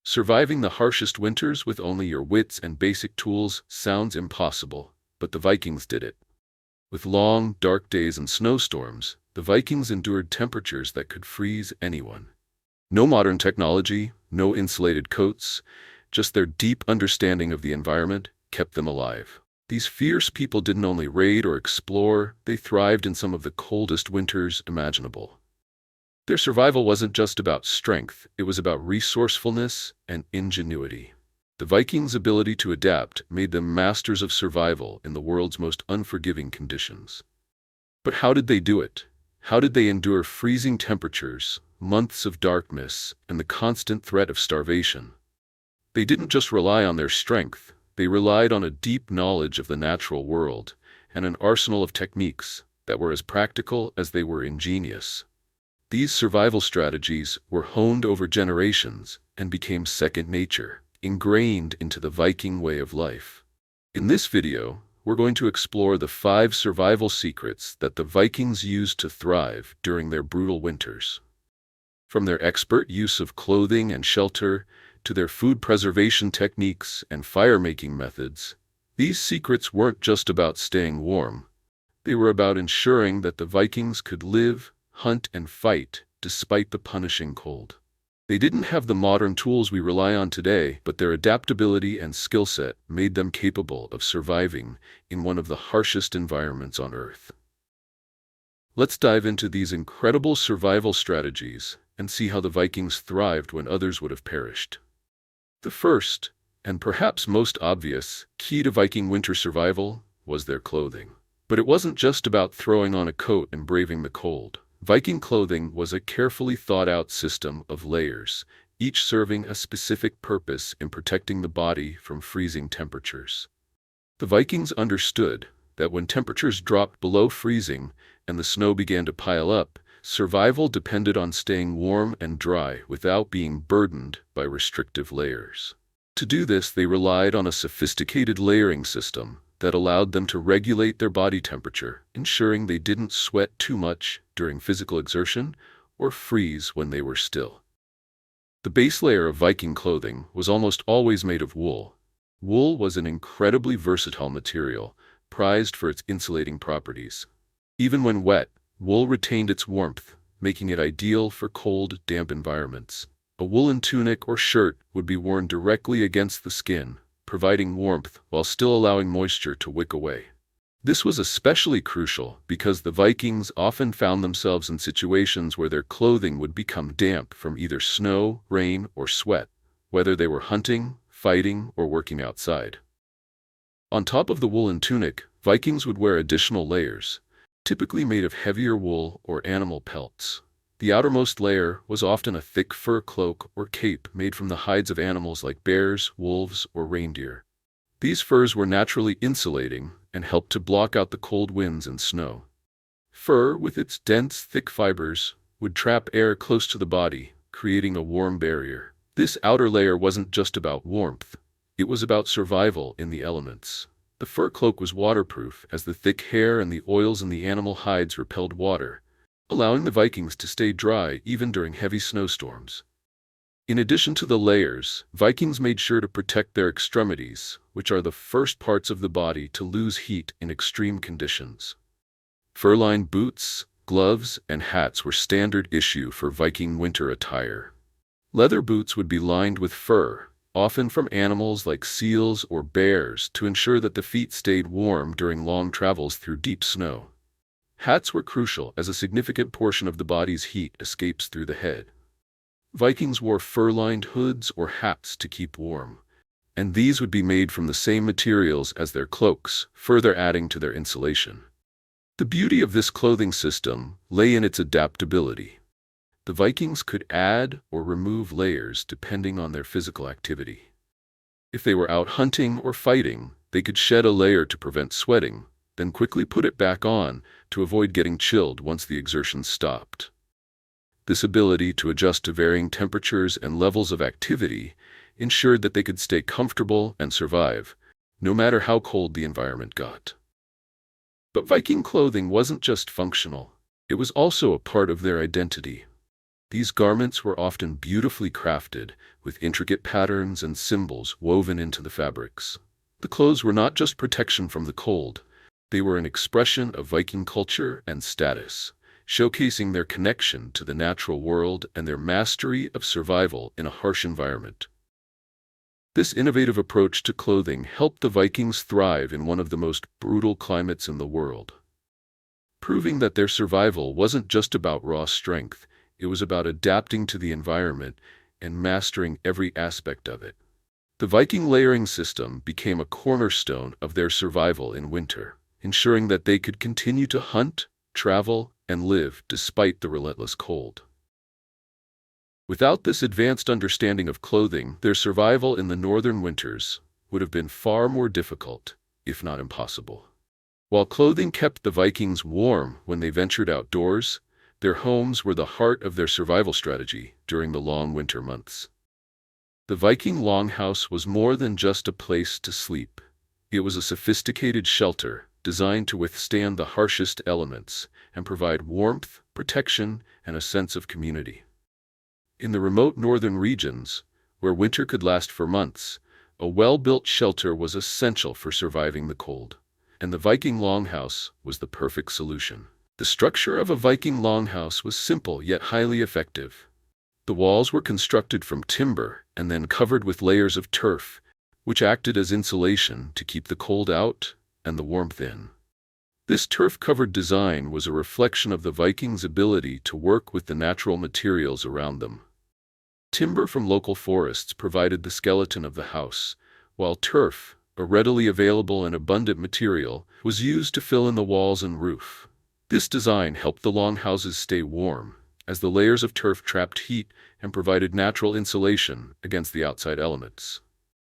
Surviving the harshest winters with only your wits and basic tools sounds impossible, but the Vikings did it. With long, dark days and snowstorms, the Vikings endured temperatures that could freeze anyone. No modern technology, no insulated coats, just their deep understanding of the environment kept them alive. These fierce people didn't only raid or explore, they thrived in some of the coldest winters imaginable. Their survival wasn't just about strength, it was about resourcefulness and ingenuity. The Vikings' ability to adapt made them masters of survival in the world's most unforgiving conditions. But how did they do it? How did they endure freezing temperatures, months of darkness, and the constant threat of starvation? They didn't just rely on their strength, they relied on a deep knowledge of the natural world and an arsenal of techniques that were as practical as they were ingenious. These survival strategies were honed over generations and became second nature, ingrained into the Viking way of life. In this video, we're going to explore the 5 survival secrets that the Vikings used to thrive during their brutal winters. From their expert use of clothing and shelter to their food preservation techniques and fire-making methods, these secrets weren't just about staying warm. They were about ensuring that the Vikings could live, hunt, and fight despite the punishing cold. They didn't have the modern tools we rely on today, but their adaptability and skill set made them capable of surviving in one of the harshest environments on Earth. Let's dive into these incredible survival strategies and see how the Vikings thrived when others would have perished. The first, and perhaps most obvious, key to Viking winter survival was their clothing. But it wasn't just about throwing on a coat and braving the cold. Viking clothing was a carefully thought-out system of layers, each serving a specific purpose in protecting the body from freezing temperatures. The Vikings understood that when temperatures dropped below freezing and the snow began to pile up, survival depended on staying warm and dry without being burdened by restrictive layers. To do this, they relied on a sophisticated layering system that allowed them to regulate their body temperature, ensuring they didn't sweat too much during physical exertion or freeze when they were still. The base layer of Viking clothing was almost always made of wool. Wool was an incredibly versatile material, prized for its insulating properties. Even when wet, wool retained its warmth, making it ideal for cold, damp environments. A woolen tunic or shirt would be worn directly against the skin, providing warmth while still allowing moisture to wick away. This was especially crucial because the Vikings often found themselves in situations where their clothing would become damp from either snow, rain, or sweat, whether they were hunting, fighting, or working outside. On top of the woolen tunic, Vikings would wear additional layers, typically made of heavier wool or animal pelts. The outermost layer was often a thick fur cloak or cape made from the hides of animals like bears, wolves, or reindeer. These furs were naturally insulating and helped to block out the cold winds and snow. Fur, with its dense, thick fibers, would trap air close to the body, creating a warm barrier. This outer layer wasn't just about warmth, it was about survival in the elements. The fur cloak was waterproof as the thick hair and the oils in the animal hides repelled water, allowing the Vikings to stay dry even during heavy snowstorms. In addition to the layers, Vikings made sure to protect their extremities, which are the first parts of the body to lose heat in extreme conditions. Fur-lined boots, gloves, and hats were standard issue for Viking winter attire. Leather boots would be lined with fur, often from animals like seals or bears, to ensure that the feet stayed warm during long travels through deep snow. Hats were crucial as a significant portion of the body's heat escapes through the head. Vikings wore fur-lined hoods or hats to keep warm, and these would be made from the same materials as their cloaks, further adding to their insulation. The beauty of this clothing system lay in its adaptability. The Vikings could add or remove layers depending on their physical activity. If they were out hunting or fighting, they could shed a layer to prevent sweating, then quickly put it back on to avoid getting chilled once the exertion stopped. This ability to adjust to varying temperatures and levels of activity ensured that they could stay comfortable and survive, no matter how cold the environment got. But Viking clothing wasn't just functional, it was also a part of their identity. These garments were often beautifully crafted, with intricate patterns and symbols woven into the fabrics. The clothes were not just protection from the cold, they were an expression of Viking culture and status, showcasing their connection to the natural world and their mastery of survival in a harsh environment. This innovative approach to clothing helped the Vikings thrive in one of the most brutal climates in the world, proving that their survival wasn't just about raw strength, it was about adapting to the environment and mastering every aspect of it. The Viking layering system became a cornerstone of their survival in winter, ensuring that they could continue to hunt, travel, and live despite the relentless cold. Without this advanced understanding of clothing, their survival in the northern winters would have been far more difficult, if not impossible. While clothing kept the Vikings warm when they ventured outdoors, their homes were the heart of their survival strategy during the long winter months. The Viking longhouse was more than just a place to sleep. It was a sophisticated shelter designed to withstand the harshest elements and provide warmth, protection, and a sense of community. In the remote northern regions, where winter could last for months, a well-built shelter was essential for surviving the cold, and the Viking longhouse was the perfect solution. The structure of a Viking longhouse was simple yet highly effective. The walls were constructed from timber and then covered with layers of turf, which acted as insulation to keep the cold out and the warmth in. This turf-covered design was a reflection of the Vikings' ability to work with the natural materials around them. Timber from local forests provided the skeleton of the house, while turf, a readily available and abundant material, was used to fill in the walls and roof. This design helped the longhouses stay warm, as the layers of turf trapped heat and provided natural insulation against the outside elements.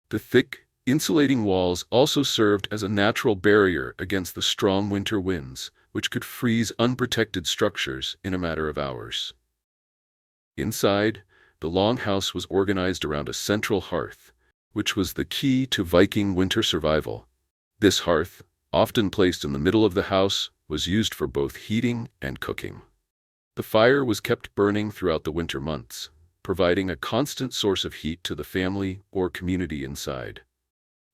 The thick, insulating walls also served as a natural barrier against the strong winter winds, which could freeze unprotected structures in a matter of hours. Inside, the longhouse was organized around a central hearth, which was the key to Viking winter survival. This hearth, often placed in the middle of the house, was used for both heating and cooking. The fire was kept burning throughout the winter months, providing a constant source of heat to the family or community inside.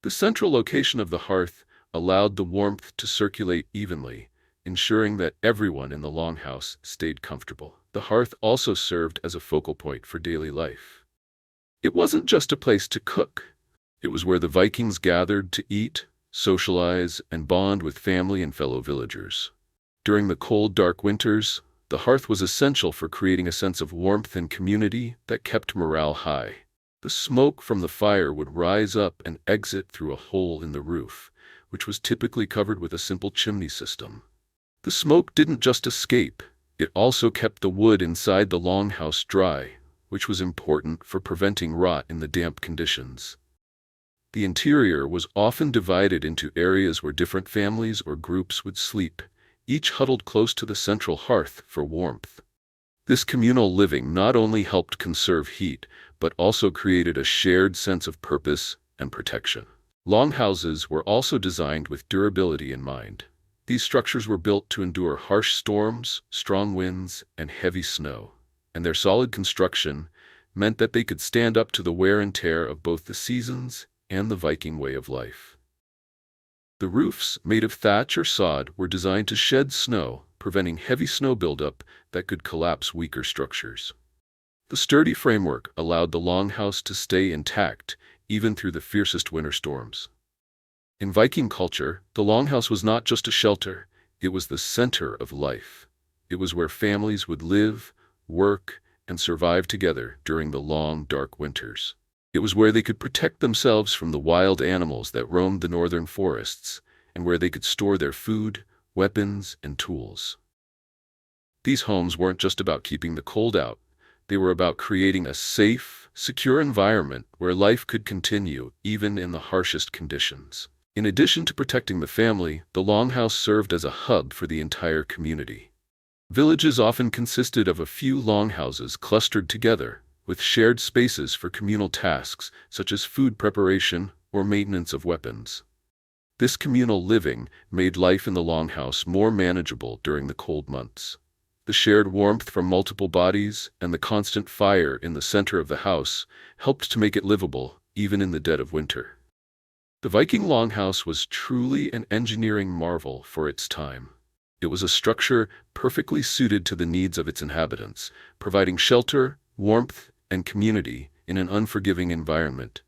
The central location of the hearth allowed the warmth to circulate evenly, ensuring that everyone in the longhouse stayed comfortable. The hearth also served as a focal point for daily life. It wasn't just a place to cook. It was where the Vikings gathered to eat, socialize, and bond with family and fellow villagers. During the cold, dark winters, the hearth was essential for creating a sense of warmth and community that kept morale high. The smoke from the fire would rise up and exit through a hole in the roof, which was typically covered with a simple chimney system. The smoke didn't just escape, it also kept the wood inside the longhouse dry, which was important for preventing rot in the damp conditions. The interior was often divided into areas where different families or groups would sleep, each huddled close to the central hearth for warmth. This communal living not only helped conserve heat, but also created a shared sense of purpose and protection. Longhouses were also designed with durability in mind. These structures were built to endure harsh storms, strong winds, and heavy snow, and their solid construction meant that they could stand up to the wear and tear of both the seasons and the Viking way of life. The roofs, made of thatch or sod, were designed to shed snow, preventing heavy snow buildup that could collapse weaker structures. The sturdy framework allowed the longhouse to stay intact even through the fiercest winter storms. In Viking culture, the longhouse was not just a shelter, it was the center of life. It was where families would live, work, and survive together during the long, dark winters. It was where they could protect themselves from the wild animals that roamed the northern forests, and where they could store their food, weapons, and tools. These homes weren't just about keeping the cold out, they were about creating a safe, secure environment where life could continue even in the harshest conditions. In addition to protecting the family, the longhouse served as a hub for the entire community. Villages often consisted of a few longhouses clustered together, with shared spaces for communal tasks such as food preparation or maintenance of weapons. This communal living made life in the longhouse more manageable during the cold months. The shared warmth from multiple bodies and the constant fire in the center of the house helped to make it livable, even in the dead of winter. The Viking longhouse was truly an engineering marvel for its time. It was a structure perfectly suited to the needs of its inhabitants, providing shelter, warmth, and community in an unforgiving environment.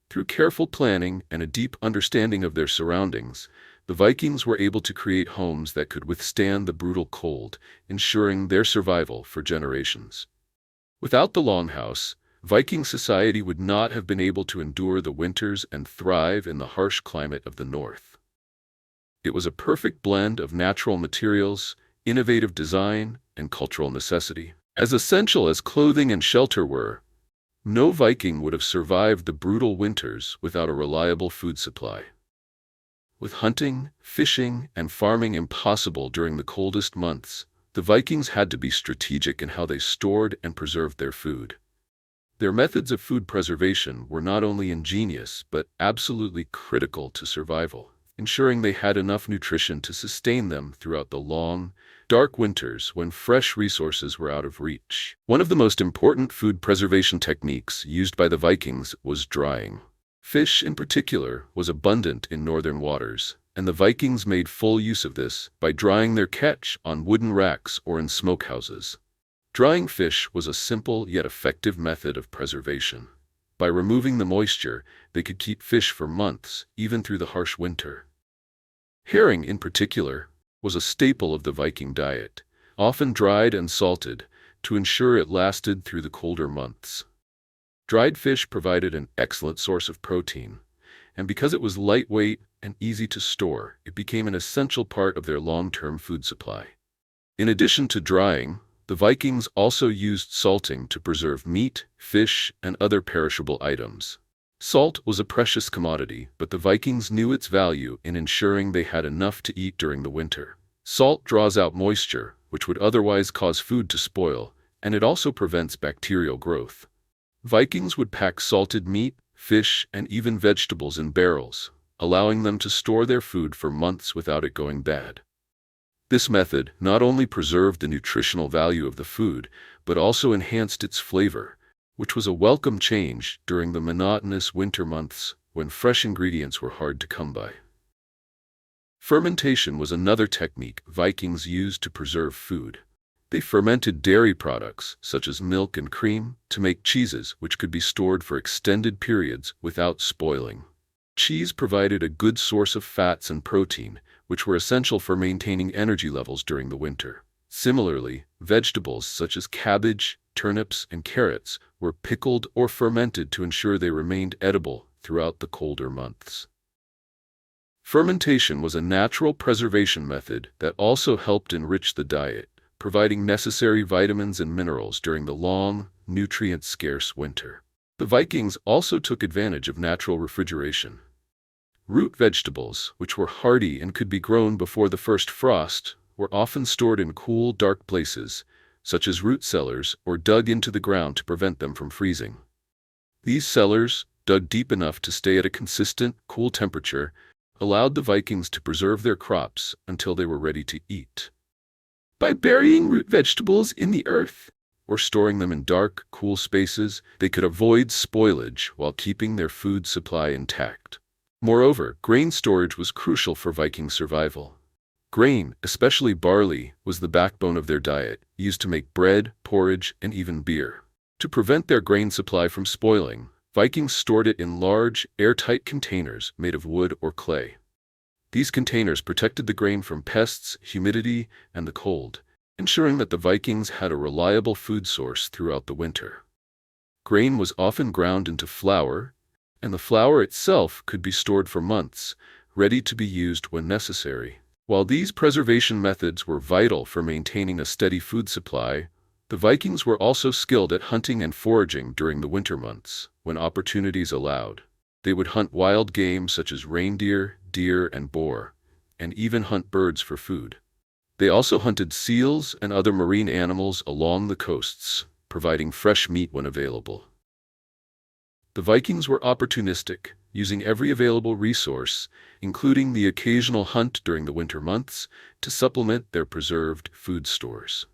Through careful planning and a deep understanding of their surroundings, the Vikings were able to create homes that could withstand the brutal cold, ensuring their survival for generations. Without the longhouse, Viking society would not have been able to endure the winters and thrive in the harsh climate of the north. It was a perfect blend of natural materials, innovative design, and cultural necessity. As essential as clothing and shelter were, no Viking would have survived the brutal winters without a reliable food supply. With hunting, fishing, and farming impossible during the coldest months, the Vikings had to be strategic in how they stored and preserved their food. Their methods of food preservation were not only ingenious but absolutely critical to survival, ensuring they had enough nutrition to sustain them throughout the long, dark winters when fresh resources were out of reach. One of the most important food preservation techniques used by the Vikings was drying. Fish, in particular, was abundant in northern waters, and the Vikings made full use of this by drying their catch on wooden racks or in smokehouses. Drying fish was a simple yet effective method of preservation. By removing the moisture, they could keep fish for months, even through the harsh winter. Herring, in particular, was a staple of the Viking diet, often dried and salted, to ensure it lasted through the colder months. Dried fish provided an excellent source of protein, and because it was lightweight and easy to store, it became an essential part of their long-term food supply. In addition to drying, the Vikings also used salting to preserve meat, fish, and other perishable items. Salt was a precious commodity, but the Vikings knew its value in ensuring they had enough to eat during the winter. Salt draws out moisture, which would otherwise cause food to spoil, and it also prevents bacterial growth. Vikings would pack salted meat, fish, and even vegetables in barrels, allowing them to store their food for months without it going bad. This method not only preserved the nutritional value of the food, but also enhanced its flavor, which was a welcome change during the monotonous winter months when fresh ingredients were hard to come by. Fermentation was another technique Vikings used to preserve food. They fermented dairy products, such as milk and cream, to make cheeses which could be stored for extended periods without spoiling. Cheese provided a good source of fats and protein, which were essential for maintaining energy levels during the winter. Similarly, vegetables such as cabbage, turnips, and carrots were pickled or fermented to ensure they remained edible throughout the colder months. Fermentation was a natural preservation method that also helped enrich the diet, providing necessary vitamins and minerals during the long, nutrient-scarce winter. The Vikings also took advantage of natural refrigeration. Root vegetables, which were hardy and could be grown before the first frost, were often stored in cool, dark places, such as root cellars, or dug into the ground to prevent them from freezing. These cellars, dug deep enough to stay at a consistent, cool temperature, allowed the Vikings to preserve their crops until they were ready to eat. By burying root vegetables in the earth, or storing them in dark, cool spaces, they could avoid spoilage while keeping their food supply intact. Moreover, grain storage was crucial for Viking survival. Grain, especially barley, was the backbone of their diet, used to make bread, porridge, and even beer. To prevent their grain supply from spoiling, Vikings stored it in large, airtight containers made of wood or clay. These containers protected the grain from pests, humidity, and the cold, ensuring that the Vikings had a reliable food source throughout the winter. Grain was often ground into flour, and the flour itself could be stored for months, ready to be used when necessary. While these preservation methods were vital for maintaining a steady food supply, the Vikings were also skilled at hunting and foraging during the winter months, when opportunities allowed. They would hunt wild game such as reindeer, deer, and boar, and even hunt birds for food. They also hunted seals and other marine animals along the coasts, providing fresh meat when available. The Vikings were opportunistic, using every available resource, including the occasional hunt during the winter months, to supplement their preserved food stores.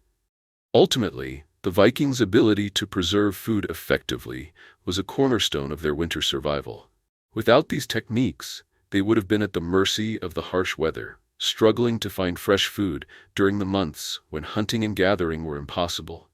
Ultimately, the Vikings' ability to preserve food effectively was a cornerstone of their winter survival. Without these techniques, they would have been at the mercy of the harsh weather, struggling to find fresh food during the months when hunting and gathering were impossible.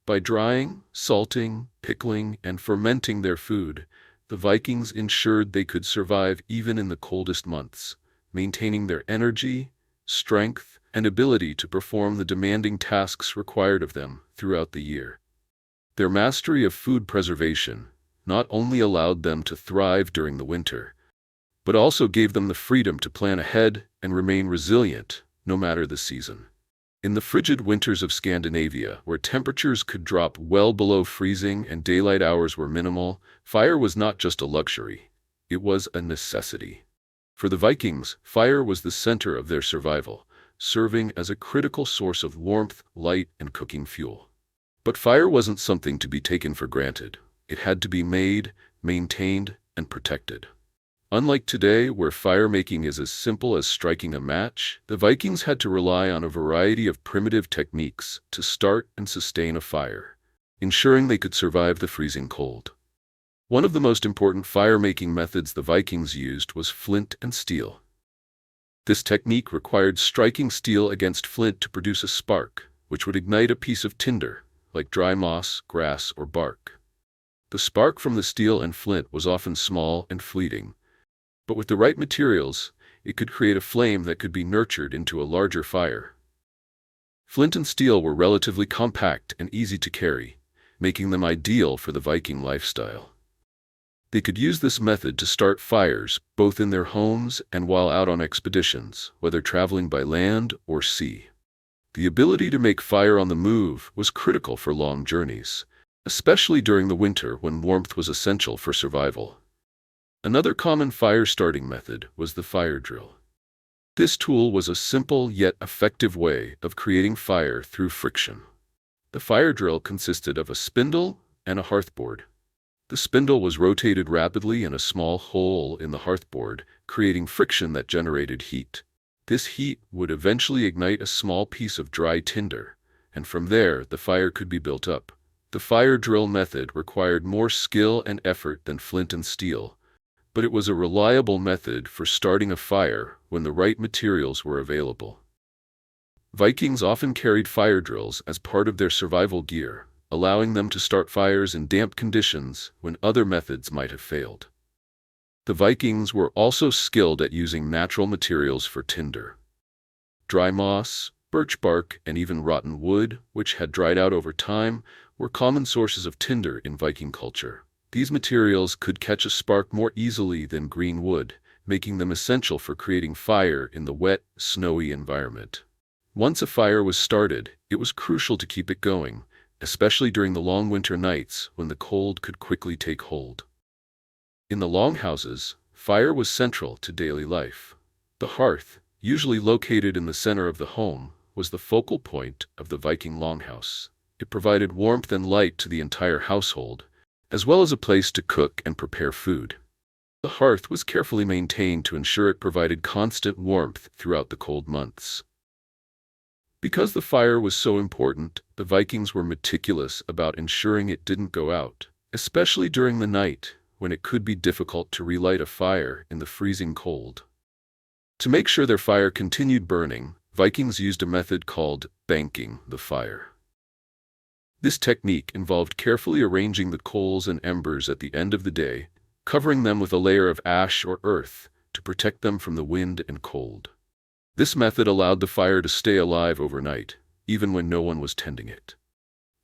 By drying, salting, pickling, and fermenting their food, the Vikings ensured they could survive even in the coldest months, maintaining their energy, strength, and ability to perform the demanding tasks required of them throughout the year. Their mastery of food preservation not only allowed them to thrive during the winter, but also gave them the freedom to plan ahead and remain resilient no matter the season. In the frigid winters of Scandinavia, where temperatures could drop well below freezing and daylight hours were minimal, fire was not just a luxury, it was a necessity. For the Vikings, fire was the center of their survival, serving as a critical source of warmth, light, and cooking fuel. But fire wasn't something to be taken for granted. It had to be made, maintained, and protected. Unlike today, where fire-making is as simple as striking a match, the Vikings had to rely on a variety of primitive techniques to start and sustain a fire, ensuring they could survive the freezing cold. One of the most important fire-making methods the Vikings used was flint and steel. This technique required striking steel against flint to produce a spark, which would ignite a piece of tinder, like dry moss, grass, or bark. The spark from the steel and flint was often small and fleeting, but with the right materials, it could create a flame that could be nurtured into a larger fire. Flint and steel were relatively compact and easy to carry, making them ideal for the Viking lifestyle. They could use this method to start fires both in their homes and while out on expeditions, whether traveling by land or sea. The ability to make fire on the move was critical for long journeys, especially during the winter when warmth was essential for survival. Another common fire-starting method was the fire drill. This tool was a simple yet effective way of creating fire through friction. The fire drill consisted of a spindle and a hearthboard. The spindle was rotated rapidly in a small hole in the hearthboard, creating friction that generated heat. This heat would eventually ignite a small piece of dry tinder, and from there the fire could be built up. The fire drill method required more skill and effort than flint and steel, but it was a reliable method for starting a fire when the right materials were available. Vikings often carried fire drills as part of their survival gear, allowing them to start fires in damp conditions when other methods might have failed. The Vikings were also skilled at using natural materials for tinder. Dry moss, birch bark, and even rotten wood, which had dried out over time, were common sources of tinder in Viking culture. These materials could catch a spark more easily than green wood, making them essential for creating fire in the wet, snowy environment. Once a fire was started, it was crucial to keep it going, especially during the long winter nights when the cold could quickly take hold. In the longhouses, fire was central to daily life. The hearth, usually located in the center of the home, was the focal point of the Viking longhouse. It provided warmth and light to the entire household, as well as a place to cook and prepare food. The hearth was carefully maintained to ensure it provided constant warmth throughout the cold months. Because the fire was so important, the Vikings were meticulous about ensuring it didn't go out, especially during the night, when it could be difficult to relight a fire in the freezing cold. To make sure their fire continued burning, Vikings used a method called banking the fire. This technique involved carefully arranging the coals and embers at the end of the day, covering them with a layer of ash or earth to protect them from the wind and cold. This method allowed the fire to stay alive overnight, even when no one was tending it.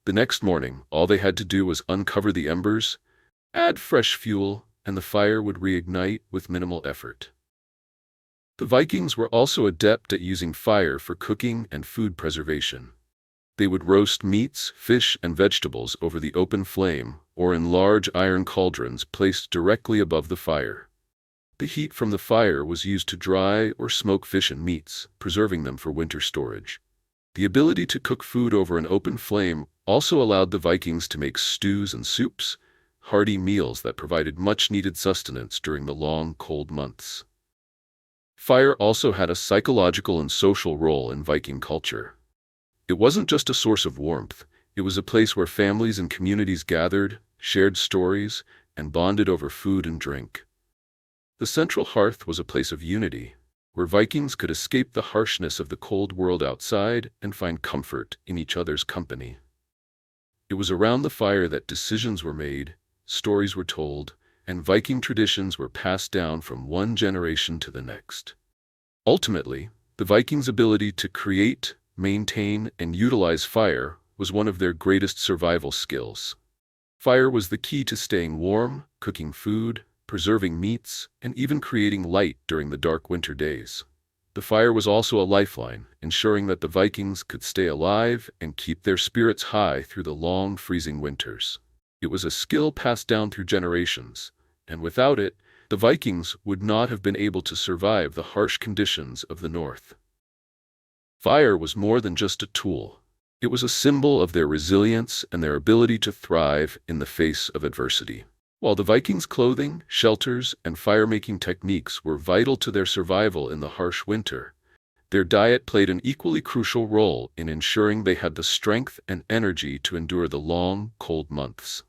The next morning, all they had to do was uncover the embers, add fresh fuel, and the fire would reignite with minimal effort. The Vikings were also adept at using fire for cooking and food preservation. They would roast meats, fish, and vegetables over the open flame or in large iron cauldrons placed directly above the fire. The heat from the fire was used to dry or smoke fish and meats, preserving them for winter storage. The ability to cook food over an open flame also allowed the Vikings to make stews and soups, hearty meals that provided much-needed sustenance during the long, cold months. Fire also had a psychological and social role in Viking culture. It wasn't just a source of warmth, it was a place where families and communities gathered, shared stories, and bonded over food and drink. The central hearth was a place of unity, where Vikings could escape the harshness of the cold world outside and find comfort in each other's company. It was around the fire that decisions were made, stories were told, and Viking traditions were passed down from one generation to the next. Ultimately, the Vikings' ability to create, maintain, and utilize fire was one of their greatest survival skills. Fire was the key to staying warm, cooking food, preserving meats, and even creating light during the dark winter days. The fire was also a lifeline, ensuring that the Vikings could stay alive and keep their spirits high through the long, freezing winters. It was a skill passed down through generations, and without it, the Vikings would not have been able to survive the harsh conditions of the north. Fire was more than just a tool. It was a symbol of their resilience and their ability to thrive in the face of adversity. While the Vikings' clothing, shelters, and fire-making techniques were vital to their survival in the harsh winter, their diet played an equally crucial role in ensuring they had the strength and energy to endure the long, cold months.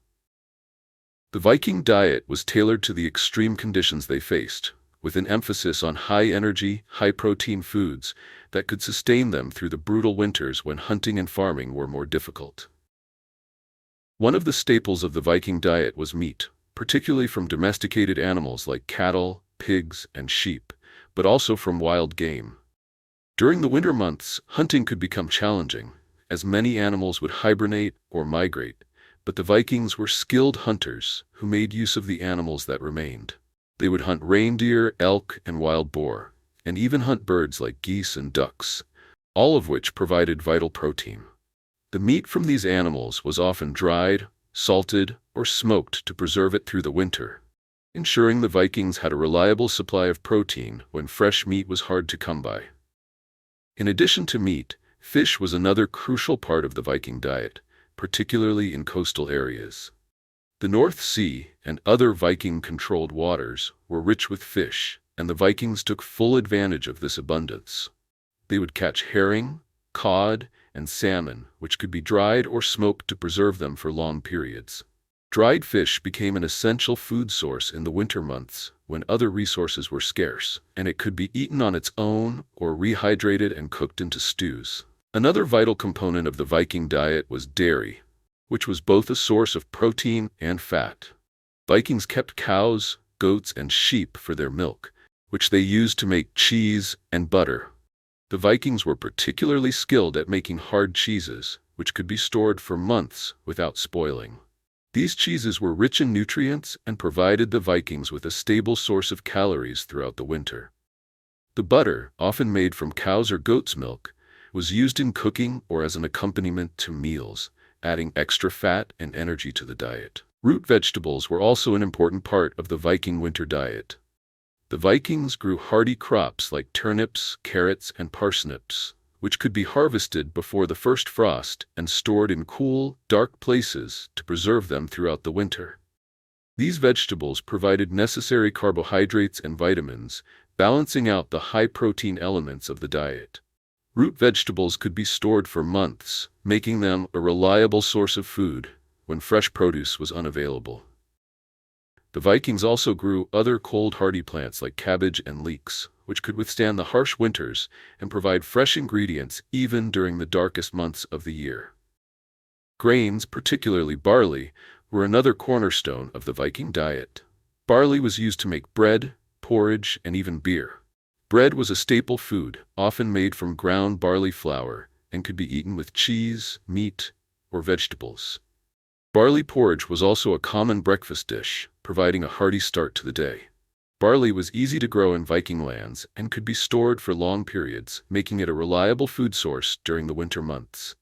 The Viking diet was tailored to the extreme conditions they faced, with an emphasis on high-energy, high-protein foods that could sustain them through the brutal winters when hunting and farming were more difficult. One of the staples of the Viking diet was meat, particularly from domesticated animals like cattle, pigs, and sheep, but also from wild game. During the winter months, hunting could become challenging, as many animals would hibernate or migrate, but the Vikings were skilled hunters who made use of the animals that remained. They would hunt reindeer, elk, and wild boar, and even hunt birds like geese and ducks, all of which provided vital protein. The meat from these animals was often dried, salted, or smoked to preserve it through the winter, ensuring the Vikings had a reliable supply of protein when fresh meat was hard to come by. In addition to meat, fish was another crucial part of the Viking diet, particularly in coastal areas. The North Sea and other Viking-controlled waters were rich with fish, and the Vikings took full advantage of this abundance. They would catch herring, cod, and salmon, which could be dried or smoked to preserve them for long periods. Dried fish became an essential food source in the winter months when other resources were scarce, and it could be eaten on its own or rehydrated and cooked into stews. Another vital component of the Viking diet was dairy, which was both a source of protein and fat. Vikings kept cows, goats, and sheep for their milk, which they used to make cheese and butter. The Vikings were particularly skilled at making hard cheeses, which could be stored for months without spoiling. These cheeses were rich in nutrients and provided the Vikings with a stable source of calories throughout the winter. The butter, often made from cow's or goat's milk, was used in cooking or as an accompaniment to meals, adding extra fat and energy to the diet. Root vegetables were also an important part of the Viking winter diet. The Vikings grew hardy crops like turnips, carrots, and parsnips, which could be harvested before the first frost and stored in cool, dark places to preserve them throughout the winter. These vegetables provided necessary carbohydrates and vitamins, balancing out the high-protein elements of the diet. Root vegetables could be stored for months, making them a reliable source of food when fresh produce was unavailable. The Vikings also grew other cold hardy plants like cabbage and leeks, which could withstand the harsh winters and provide fresh ingredients even during the darkest months of the year. Grains, particularly barley, were another cornerstone of the Viking diet. Barley was used to make bread, porridge, and even beer. Bread was a staple food, often made from ground barley flour, and could be eaten with cheese, meat, or vegetables. Barley porridge was also a common breakfast dish, providing a hearty start to the day. Barley was easy to grow in Viking lands and could be stored for long periods, making it a reliable food source during the winter months.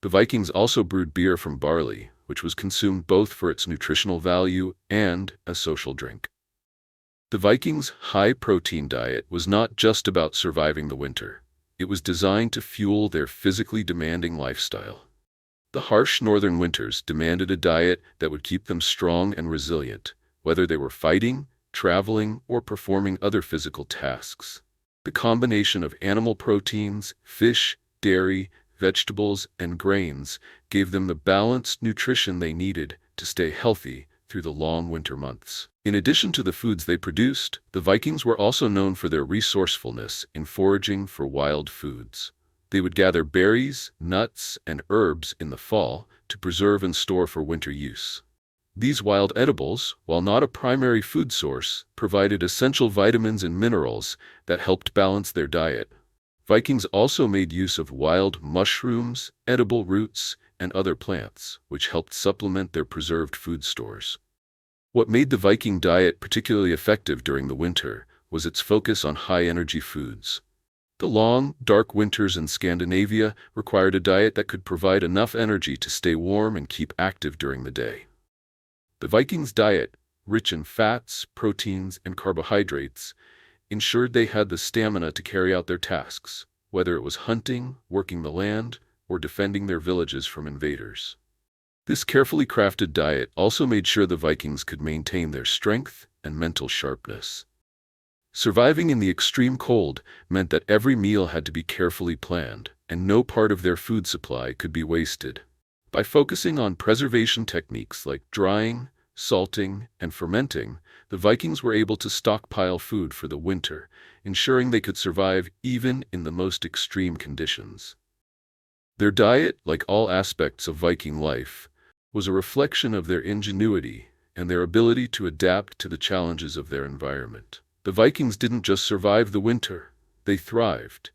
The Vikings also brewed beer from barley, which was consumed both for its nutritional value and as social drink. The Vikings' high-protein diet was not just about surviving the winter. It was designed to fuel their physically demanding lifestyle. The harsh northern winters demanded a diet that would keep them strong and resilient, whether they were fighting, traveling, or performing other physical tasks. The combination of animal proteins, fish, dairy, vegetables, and grains gave them the balanced nutrition they needed to stay healthy through the long winter months. In addition to the foods they produced, the Vikings were also known for their resourcefulness in foraging for wild foods. They would gather berries, nuts, and herbs in the fall to preserve and store for winter use. These wild edibles, while not a primary food source, provided essential vitamins and minerals that helped balance their diet. Vikings also made use of wild mushrooms, edible roots, and other plants, which helped supplement their preserved food stores. What made the Viking diet particularly effective during the winter was its focus on high-energy foods. The long, dark winters in Scandinavia required a diet that could provide enough energy to stay warm and keep active during the day. The Vikings' diet, rich in fats, proteins, and carbohydrates, ensured they had the stamina to carry out their tasks, whether it was hunting, working the land, or defending their villages from invaders. This carefully crafted diet also made sure the Vikings could maintain their strength and mental sharpness. Surviving in the extreme cold meant that every meal had to be carefully planned, and no part of their food supply could be wasted. By focusing on preservation techniques like drying, salting, and fermenting, the Vikings were able to stockpile food for the winter, ensuring they could survive even in the most extreme conditions. Their diet, like all aspects of Viking life, was a reflection of their ingenuity and their ability to adapt to the challenges of their environment. The Vikings didn't just survive the winter, they thrived,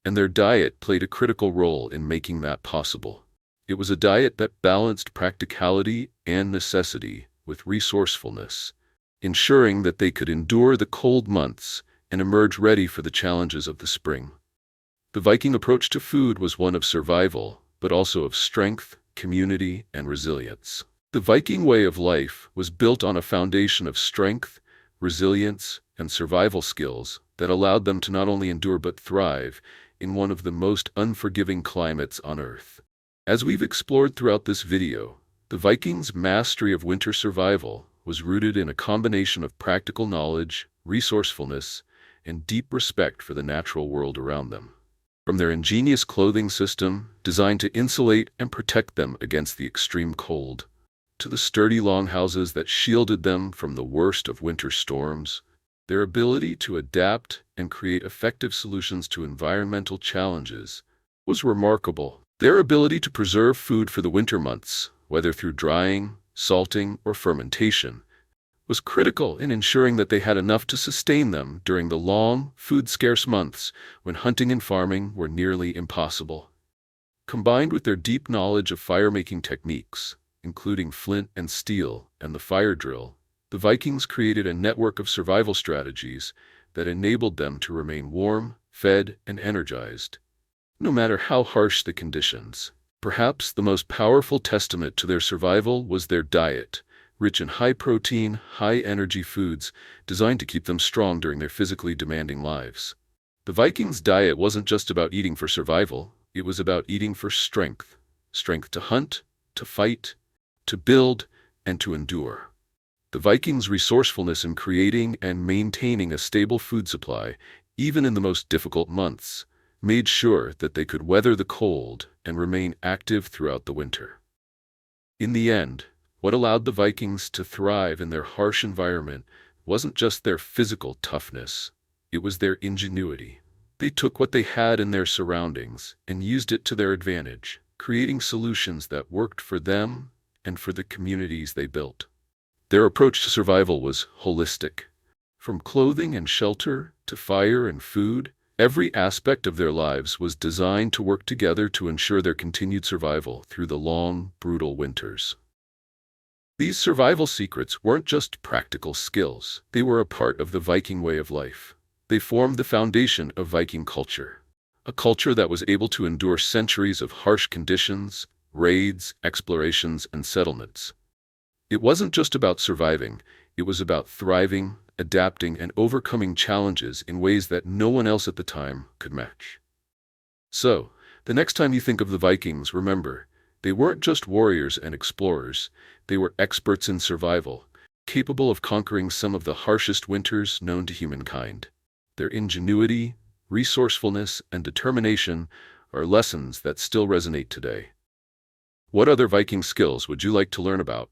and their diet played a critical role in making that possible. It was a diet that balanced practicality and necessity with resourcefulness, ensuring that they could endure the cold months and emerge ready for the challenges of the spring. The Viking approach to food was one of survival, but also of strength, community, and resilience. The Viking way of life was built on a foundation of strength, resilience, and survival skills that allowed them to not only endure but thrive in one of the most unforgiving climates on Earth. As we've explored throughout this video, the Vikings' mastery of winter survival was rooted in a combination of practical knowledge, resourcefulness, and deep respect for the natural world around them. From their ingenious clothing system, designed to insulate and protect them against the extreme cold, to the sturdy longhouses that shielded them from the worst of winter storms, their ability to adapt and create effective solutions to environmental challenges was remarkable. Their ability to preserve food for the winter months, whether through drying, salting, or fermentation, was critical in ensuring that they had enough to sustain them during the long, food-scarce months when hunting and farming were nearly impossible. Combined with their deep knowledge of fire-making techniques, including flint and steel and the fire drill, the Vikings created a network of survival strategies that enabled them to remain warm, fed, and energized, no matter how harsh the conditions. Perhaps the most powerful testament to their survival was their diet, rich in high-protein, high-energy foods designed to keep them strong during their physically demanding lives. The Vikings' diet wasn't just about eating for survival, it was about eating for strength. Strength to hunt, to fight, to build, and to endure. The Vikings' resourcefulness in creating and maintaining a stable food supply, even in the most difficult months, made sure that they could weather the cold and remain active throughout the winter. In the end, what allowed the Vikings to thrive in their harsh environment wasn't just their physical toughness, it was their ingenuity. They took what they had in their surroundings and used it to their advantage, creating solutions that worked for them and for the communities they built. Their approach to survival was holistic. From clothing and shelter to fire and food, every aspect of their lives was designed to work together to ensure their continued survival through the long, brutal winters. These survival secrets weren't just practical skills, they were a part of the Viking way of life. They formed the foundation of Viking culture, a culture that was able to endure centuries of harsh conditions, raids, explorations, and settlements. It wasn't just about surviving, it was about thriving, adapting, and overcoming challenges in ways that no one else at the time could match. So, the next time you think of the Vikings, remember, they weren't just warriors and explorers, they were experts in survival, capable of conquering some of the harshest winters known to humankind. Their ingenuity, resourcefulness, and determination are lessons that still resonate today. What other Viking skills would you like to learn about?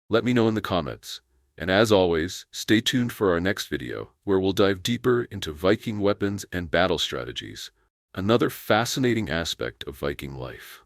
Let me know in the comments. And as always, stay tuned for our next video, where we'll dive deeper into Viking weapons and battle strategies, another fascinating aspect of Viking life.